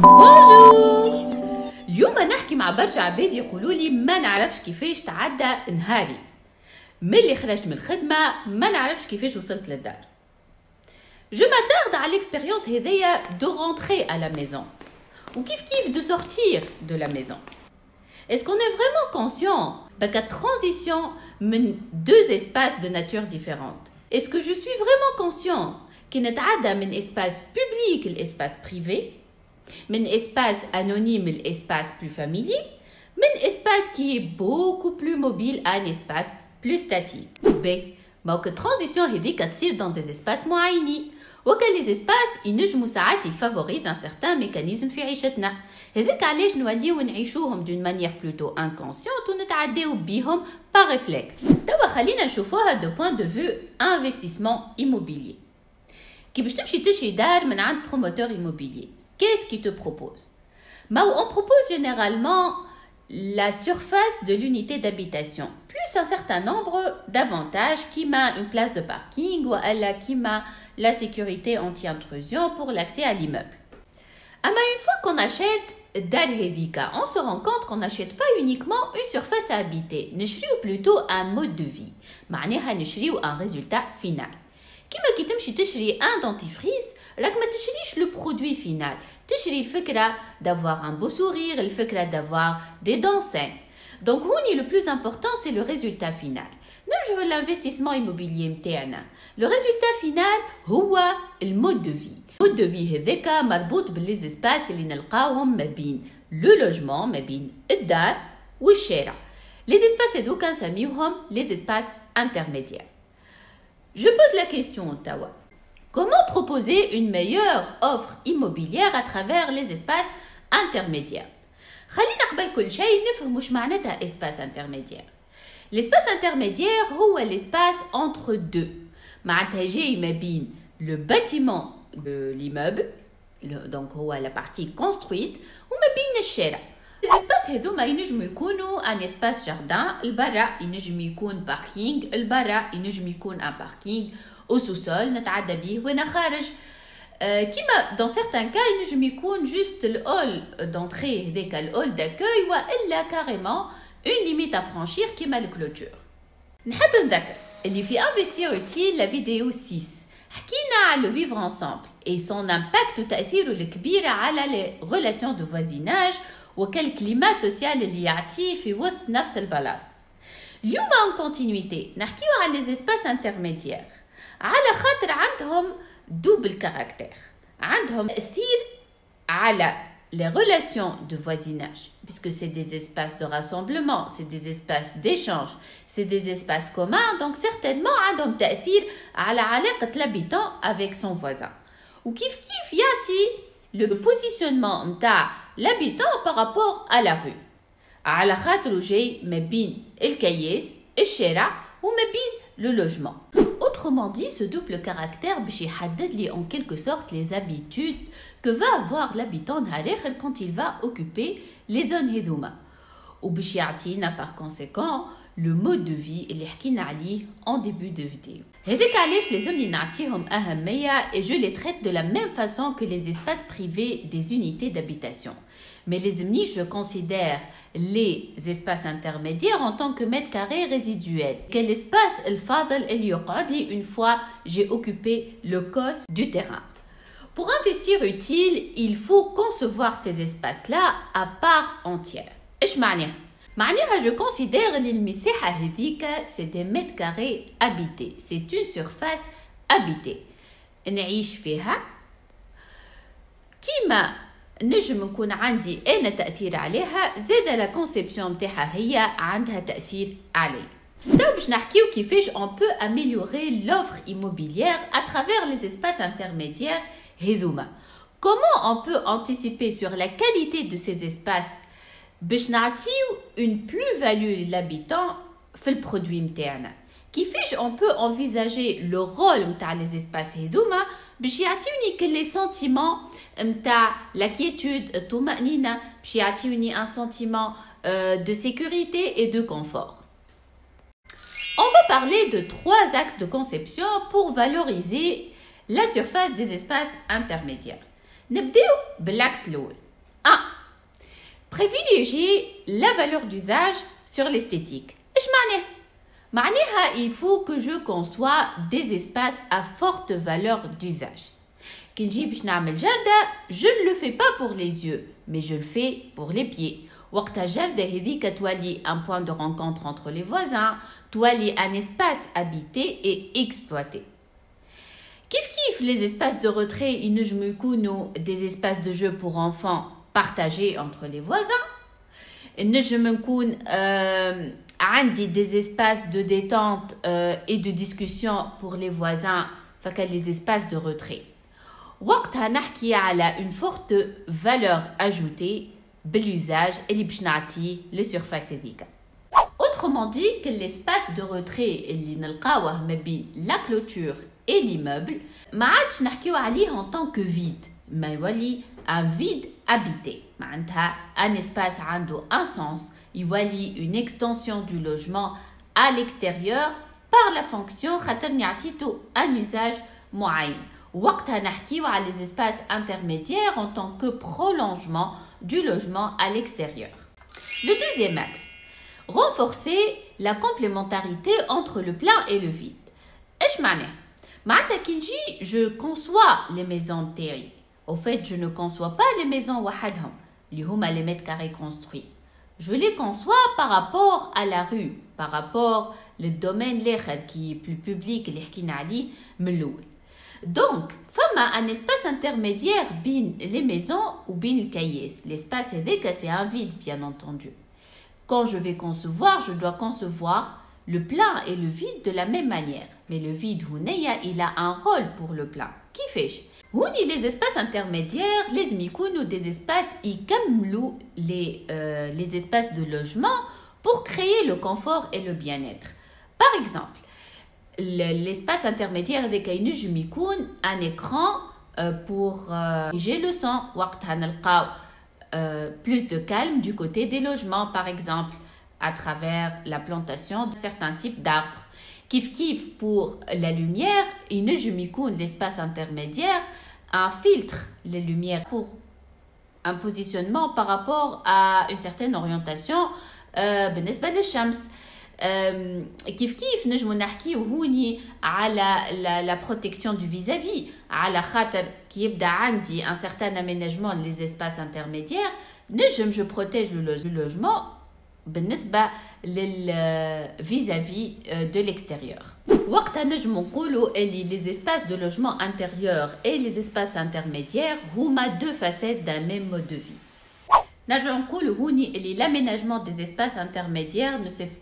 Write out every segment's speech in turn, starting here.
بونجور. اليوم نحكي مع برشا عباد يقولوا لي ما نعرفش كيفاش تعدى نهاري، ملي خرجت من الخدمه ما نعرفش كيفاش وصلت للدار. Je m'attarde à l'expérience هذيا de rentrer à la maison ou كيف de sortir de la maison. Est-ce qu'on est vraiment conscient de la transition من deux espaces de nature différente? Est-ce que je suis vraiment conscient qu'il نتعدى من espace public l'espace privé, من espace anonyme l'espace plus familier, من espace qui est beaucoup plus mobile à un espace plus statique. B. Donc transition هذيك تصير dans des espaces معينين. وكان les espaces ينجموا ساعات يفافوريز un certain mécanisme في عيشتنا. هذاك علاش نوليو نعيشوهم d'une manière plutôt inconsciente ونتعداو بيهم par réflexe. توا خلينا نشوفوها de point de vue investissement immobilier. كي باش تمشي تشري دار من عند promoteur immobilier, qu'est-ce qu'il te propose? On propose généralement la surface de l'unité d'habitation, plus un certain nombre d'avantages qui m'a une place de parking ou qui m'a la sécurité anti-intrusion pour l'accès à l'immeuble. Mais une fois qu'on achète Dar Hedika, on se rend compte qu'on n'achète pas uniquement une surface à habiter, نشريو plutôt un mode de vie, معناها نشريو un résultat final. كيما كي تمشي تشري un dentifrice, راك ما تشريش le produit final, تشري الفكرة d'avoir un beau sourire, الفكرة d'avoir des dents saines. Donc le plus important c'est le résultat final. نرجعوا l'investissement immobilier متاعنا. Le résultat final هو المود دو في. المود دو في هذاك مربوط باللي اسباس اللي نلقاوهم ما بين لو لوجمون، ما بين الدار والشارع. Les espaces هذوك نسميوهم les espaces intermédiaires. Je pose la question توا. Comment proposer une meilleure offre immobilière à travers les espaces intermédiaires? خلينا قبل كل شيء نفهم واش معناتها espace intermédiaire. L'espace intermédiaire هو l'espace entre deux. معناتها جاي ما بين le bâtiment de l'immeuble, donc هو la partie construite, وما بين الشارع. الاسباس هذوما ينجموا يكونوا ان اسباس جاردان، البرا ينجم يكون باركينغ، البرا ينجم يكون ان باركينغ او سوسول نتعدى به وانا خارج. كيما dans certains cas ينجم يكون juste الهول d'entrée هذاك الهول d'accueil والا كاريمون une limite à franchir كيما الكلوتور. نحب نذكر اللي في investir utile la vidéo 6 حكينا على le vivre ensemble et son impact وتأثيره الكبير على les relations de voisinage وكل كليما سوسيال اللي يعطيه في وسط نفس البلاص. اليوم en continuité نحكيو على les espaces intermédiaires على خاطر عندهم double caractère. عندهم تأثير على les relations de voisinage, puisque c'est des espaces de rassemblement, c'est des espaces d'échange, c'est des espaces communs, donc certainement عندهم تأثير على علاقة l'habitant avec son voisin. وكيف كيف يعطي le positionnement نتاع l'habitant par rapport à la rue. على خاطر جاي ما بين الكياس الشارع وما بين le logement. Autrement dit, ce double caractère باش يحدد لي en quelque sorte les habitudes que va avoir l'habitant نهار quand il va occuper les zones هذوما. وباش يعطينا par conséquent le mode de vie اللي حكينا عليه en début de vidéo. هذاك علاش لازمني نعطيهم أهمية et je les traite de la même façon que les espaces privés des unités d'habitation. Mais لازمني je considère les espaces intermédiaires en tant que mètre carré résiduel. Quel espace الفاضل اللي يقعد لي une fois j'ai occupé le cos du terrain. Pour investir utile, il faut concevoir ces espaces-là à part entière. إيش معناها؟ معناها je considère que المساحة هذيك c'est des mètres carrés habités. C'est une surface habitée. نعيش فيها كيما نجم نكون عندي أنا تأثير عليها زاد لا كونسيبسيون متاعها هي عندها تأثير علي. دابا باش نحكيو كيفاش on peut améliorer l'offre immobilière à travers les espaces intermédiaires هذوما. Comment on peut anticiper sur la qualité de ces espaces باش نعطيو une plus-value للhabitant في البرودوي متاعنا. كيفاش on peut envisager le rôle متاع les espaces هذوما باش يعطيوني que les sentiments متاع la quiétude الطمأنينة باش يعطيوني un sentiment de sécurité et de confort. On va parler de 3 axes de conception pour valoriser La surface des espaces intermédiaires. نبداو بالعكس الأول. 1. Privilégier la valeur d'usage sur l'esthétique. ايش معناه؟ معناها il faut que je conçois des espaces à forte valeur d'usage. كي نجي باش نعمل جردة, je ne le fais pas pour les yeux, mais je le fais pour les pieds. وقتها الجردة هذيك تولي un point de rencontre entre les voisins, تولي un espace habité et exploité. كيف les espaces de retrait ينجموا يكونوا des espaces de jeu pour enfants partagés entre les voisins. نجم نكون عندي des espaces de détente et de discussion pour les voisins, فكان les espaces de retrait. وقتها نحكي على une forte valeur ajoutée بالusage اللي باش نعطيه للسيرفاس هذيك. Autrement dit que l'espace de retrait اللي نلقاوه ما بين la clôture et l'immeuble ما عادش نحكيو عليه en tant que vide, ما يولي un vide habité. معناتها un espace عنده un sens, يولي une extension du logement à l'extérieur par la fonction خاطر نعطيتو un usage معين. وقتها نحكيو على les espaces intermédiaires en tant que prolongement du logement à l'extérieur. Le deuxième axe, renforcer la complémentarité entre le plein et le vide. ايش معناه؟ معناتها كي نجي je conçois les maisons تاعي. Au fait, je ne conçois pas les maisons وحدهم اللي هما les mètres carrés construits. Je les conçois par rapport à la rue, par rapport le domaine الاخر qui est plus public اللي حكينا عليه من الاول. Donc, فما un espace intermédiaire بين les maisons ou بين الكياس. L'espace هذاك c'est un vide bien entendu. Quand je vais concevoir, je dois concevoir le plein et le vide de la même manière. Mais le vide هنايا il a un rôle pour le plein. كيفاش؟ هوني les espaces intermédiaires لازم يكونوا des espaces يكملوا les espaces de logement pour créer le confort et le bien-être. Par exemple, l'espace intermédiaire هذاك ينجم يكون un écran pour j'ai le son. وقتها نلقاو plus de calme du côté des logements, par exemple, à travers la plantation de certains types d'arbres. Kif pour la lumière, il ne يكون l'espace intermédiaire un filtre, les lumières pour un positionnement par rapport à une certaine orientation بالنسبة للشمس. كيف نجمو نحكيو هوني على la protection du vis-à-vis, على خاطر كي يبدا عندي un certain aménagement les espaces intermédiaires, نجم je protège le logement بالنسبة vis-à-vis de l'extérieur. وقتها نجمو نقولوا اللي les espaces de logement intérieur et les espaces intermédiaires هما deux facettes d'un même mode de vie. نرجع نقولوا هوني اللي l'aménagement des espaces intermédiaires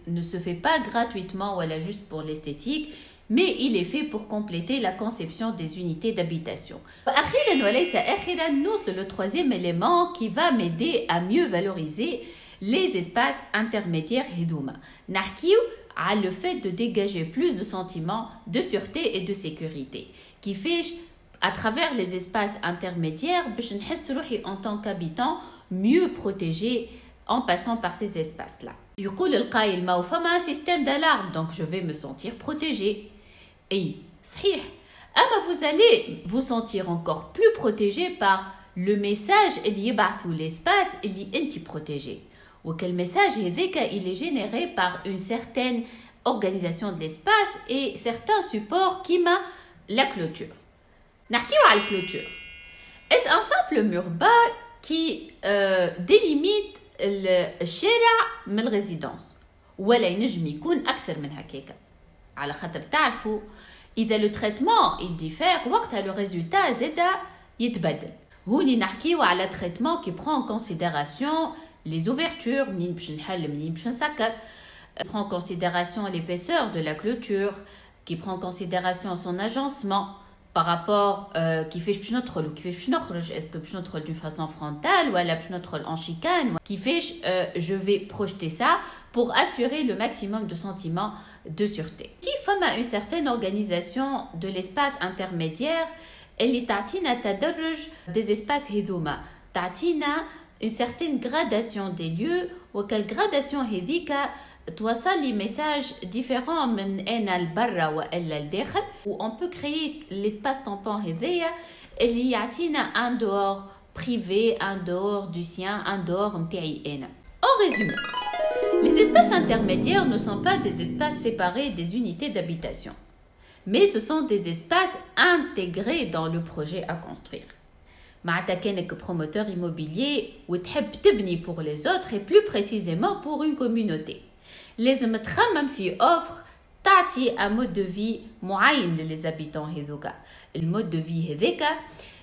ne se fait pas gratuitement ou juste pour l'esthétique, mais il est fait pour compléter la conception des unités d'habitation. أخيراً وليس آخراً, نوصل le troisième élément qui va m'aider à mieux valoriser les espaces intermédiaires هذوما. نحكيو على le fait de dégager plus de sentiments de sûreté et de sécurité. كيفاش à travers les espaces intermédiaires باش نحس روحي en tant qu'habitant mieux protégé en passant par ces espaces-là. يقول القائل ما فما système d'alarme, donc je vais me sentir protégé. Et صحيح, أما vous allez vous sentir encore plus protégé par le message اللي يبعثوا l'espace اللي انت protégé. وكل message هذاك il est généré par une certaine organisation de l'espace et certains supports كيما la clôture. نحكيو على الclôture. Est-ce un simple mur bas qui délimite الشارع من الريزيدنس, ولا ينجم يكون أكثر من هكاك؟ على خاطر تعرفوا إذا لو تريتمون il diffère وقتها لو ريزولتا زادا يتبدل. هوني نحكيو على تريتمون qui prend en considération les ouvertures, منين باش نحل منين باش نسكر, prend en considération l'épaisseur de la clôture, qui prend en considération son agencement par rapport كيفاش باش ندخل وكيفاش باش نخرج, est-ce que باش ندخل d'une façon frontale ولا باش ندخل en chicane, كيفاش je vais projeter ça pour assurer le maximum de sentiments de sûreté. كيف فما une certaine organisation de l'espace intermédiaire اللي تعطينا تدرج des espaces هذوما, تعطينا une certaine gradation des lieux, وكال gradation هذيك توصل لي ميساج ديفيرون من انا لبرا والا لداخل و on peut créer l'espace tampon هذايا اللي يعطينا ان دور privé, un dehors du sien, un dehors متاعي انا. En résumé, les espaces intermédiaires ne sont pas des espaces séparés des unités d'habitation, mais ce sont des espaces intégrés dans le projet à construire. معناتها كانك promoteur immobilier وتحب تبني pour les autres et plus précisément pour une communauté. لازم تخمم في offre تعطي un mode de vie معين للي habitants هذوكا. المود دو في هذاكا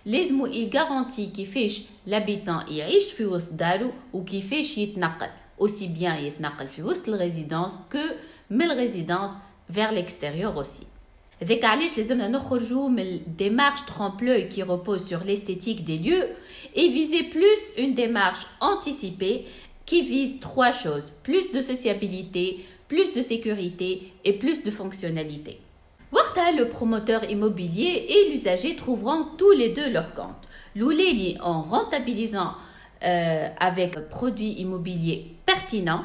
لازم يغارانتي كيفاش l'habitant يعيش في وسط دارو وكيفاش يتنقل. aussi bien يتنقل في وسط الريزيدانس que من الريزيدانس vers l'extérieur aussi. ذاك علاش لازمنا نخرجوا من démarche trompe-l'œil qui repose sur l'esthétique des lieux et viser plus une démarche anticipée qui vise trois choses: plus de sociabilité, plus de sécurité et plus de fonctionnalité. Waqta, le promoteur immobilier et l'usager trouveront tous les deux leur compte. L'ouleli en rentabilisant avec produits immobiliers pertinents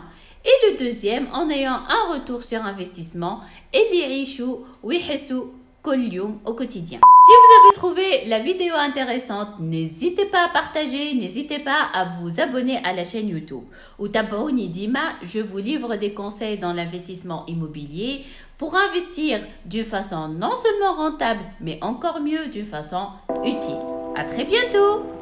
et le deuxième en ayant un retour sur investissement et l'irishou wihisou kolyum au quotidien. Si vous avez trouvé la vidéo intéressante, n'hésitez pas à partager, n'hésitez pas à vous abonner à la chaîne YouTube. Ou tabaouni dima, je vous livre des conseils dans l'investissement immobilier pour investir d'une façon non seulement rentable, mais encore mieux d'une façon utile. À très bientôt!